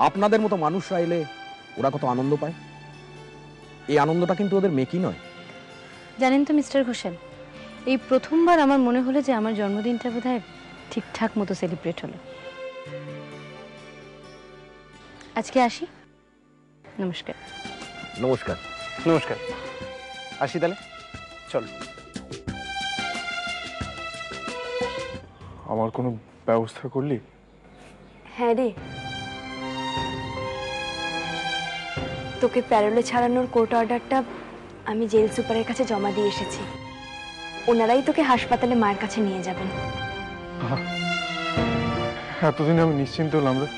আপনাদের মতো মানুষরা এলে ওরা কত আনন্দ পায়। এই আনন্দটা কিন্তু ওদের মেকি নয়। জানেন তো মিস্টার ঘোষাল, এই প্রথমবার আমার মনে হলো যে আমার জন্মদিনটা বোধহয় ঠিকঠাক মতো সেলিব্রেট হলো। আজকে আসি। নমস্কার। নমস্কার। নমস্কার, আসি তাহলে, চল। আমার কোনো ব্যবস্থা করলি? হ্যাঁ রে, তোকে প্যারোলে ছাড়ানোর কোর্ট অর্ডারটা আমি জেল সুপারের কাছে জমা দিয়ে এসেছি। ওনারাই তোকে হাসপাতালে মায়ের কাছে নিয়ে যাবেন। এতদিন আমি নিশ্চিন্ত হলাম রে।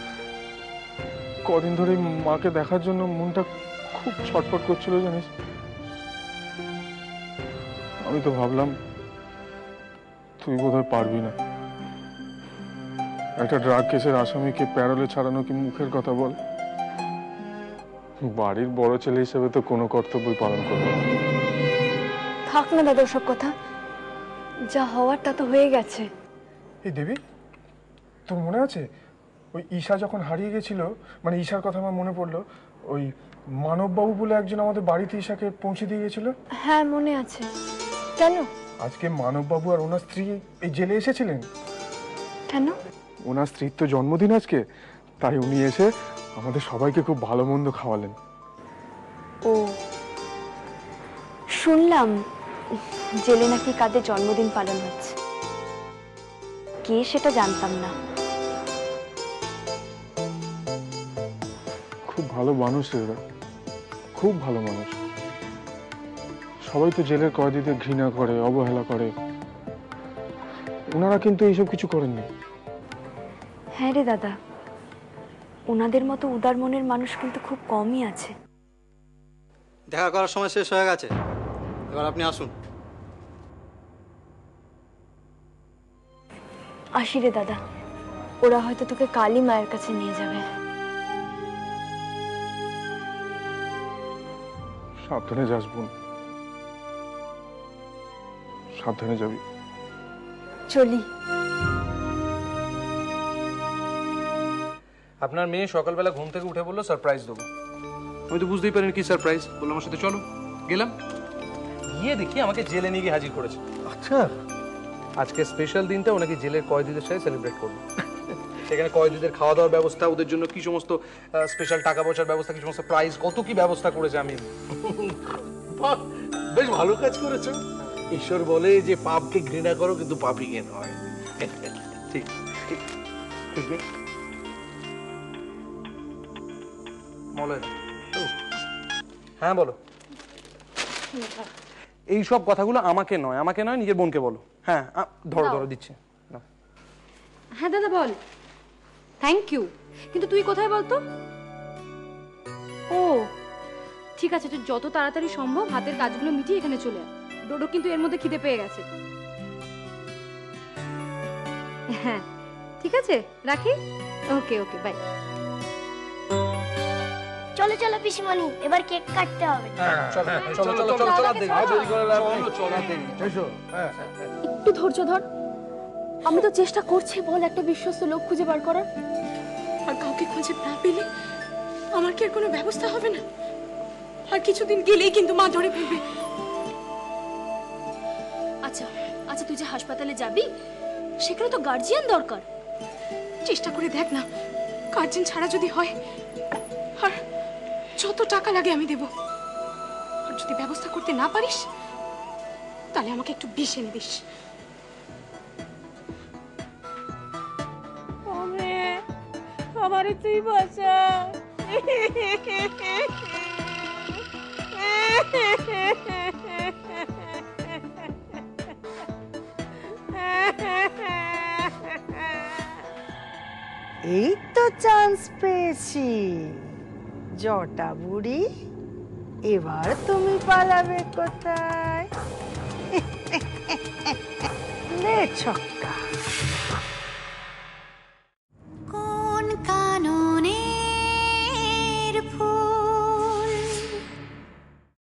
কদিন ধরে মাকে দেখার জন্য মনটা খুব ছটফট করছিল জানিস। আমি তো ভাবলাম তুই বোধহয় পারবি না। একটা ড্রাগ কেসের আসামিকে প্যারোলে ছাড়ানো কি মুখের কথা বল? বাড়ির বড় ছেলে হিসেবে তো কোনো কর্তব্যই পালন করবে না। থাক না দাদা সব কথা, যা হওয়ার তা তো হয়ে গেছে। এই দেবী, তোর মনে আছে ওই ঈশা যখন হারিয়ে গেছিল, মানে ঈশার কথা আমার মনে পড়লো, ওই মানববাবু বলে একজন আমাদের বাড়িতে ঈশাকে পৌঁছে দিয়ে গেছিল? হ্যাঁ মনে আছে। কেন? আজকে মানববাবু আর ওনার স্ত্রী এই জেলে এসেছিলেন। কেন? ওনার স্ত্রীর তো জন্মদিন আজকে, তাই উনি এসে আমাদের সবাইকে খুব ভালো মন্দ খাওয়ালেন। ও, শুনলাম জেলে নাকি কাদের জন্মদিন পালন হচ্ছে। কে সেটা জানতাম না। খুব ভালো মানুষ এরা, খুব ভালো মানুষ। সবাই তো জেলের কয়েদিদের ঘৃণা করে, অবহেলা করে। ওনারা কিন্তু এইসব কিছু করেননি। হ্যাঁ রে দাদা, ওনাদের মতো উদার মনের মানুষ কিন্তু খুব কমই আছে। দেখা করার সময় শেষ হয়ে গেছে, এবার আপনি আসুন। আসি রে দাদা, ওরা হয়তো তোকে কালই মায়ের কাছে নিয়ে যাবে। সাবধানে যাস বোন, সাবধানে যাবি। চলি। আপনার মেয়ে সকালবেলা ঘুম থেকে উঠে বললো সারপ্রাইজ দেবো। আমি তো বুঝতেই পারিনি কি সারপ্রাইজ। বললাম আমার সাথে চলো, গেলাম। গিয়ে দেখি আমাকে জেলে নিয়ে গিয়ে হাজির করেছে। আচ্ছা, আজকে স্পেশাল দিনটা ওনাকে জেলের কয়েদিদের সাথে সেলিব্রেট করবো। সেখানে কয়েদিদের খাওয়া দাওয়ার ব্যবস্থা, ওদের জন্য কি সমস্ত স্পেশাল টাকা পয়সার ব্যবস্থা, কি সমস্ত প্রাইজ, কত কি ব্যবস্থা করেছে আমি। বেশ ভালো কাজ করেছো। ঈশ্বর বলে যে পাপকে ঘৃণা করো কিন্তু পাপীকে নয়। ঠিক ঠিক ঠিক। মলয়, হ্যাঁ বলো। এই সব কথাগুলো আমাকে নয়, আমাকে নয়, নিজের বোনকে বলো। হ্যাঁ ধরো ধরো, দিচ্ছি। হ্যাঁ দাদা বল। থ্যাংক ইউ, কিন্তু তুই কোথায় বলতো? ও ঠিক আছে, তুই যত তাড়াতাড়ি সম্ভব হাতের কাজগুলো মিটিয়ে এখানে চলে আয়। ডোডো কিন্তু এর মধ্যে খিদে পেয়ে গেছে। হ্যাঁ ঠিক আছে, রাখি। ওকে ওকে, বাই। চলো চলো পিসিমণি, এবার কেক কাটতে হবে। চলো চলো চলো চলো চলো, দেখি দেরি করে লাভ নেই। চলো দেখি, এসো। একটু ধৈর্য ধর, আমি তো চেষ্টা করছি বল একটা বিশ্বস্ত লোক খুঁজে বার করার। আর কাউকে খুঁজে না পেলে আমার কি আর কোনো ব্যবস্থা হবে না? আর কিছুদিন গেলেই কিন্তু মা ধরে ফেলবে। আচ্ছা আচ্ছা, তুই যে হাসপাতালে যাবি সেখানে তো গার্জিয়ান দরকার। চেষ্টা করে দেখ না, গার্জেন ছাড়া যদি হয়। আর যত টাকা লাগে আমি দেব। আর যদি ব্যবস্থা করতে না পারিস তাহলে আমাকে একটু বিষ এনে দিস। আমারে তুই বাঁচা। এই তো চান্স পেয়েছি জটা বুড়ি, এবার তুমি পালাবে কোথায়? নে ছক্কা।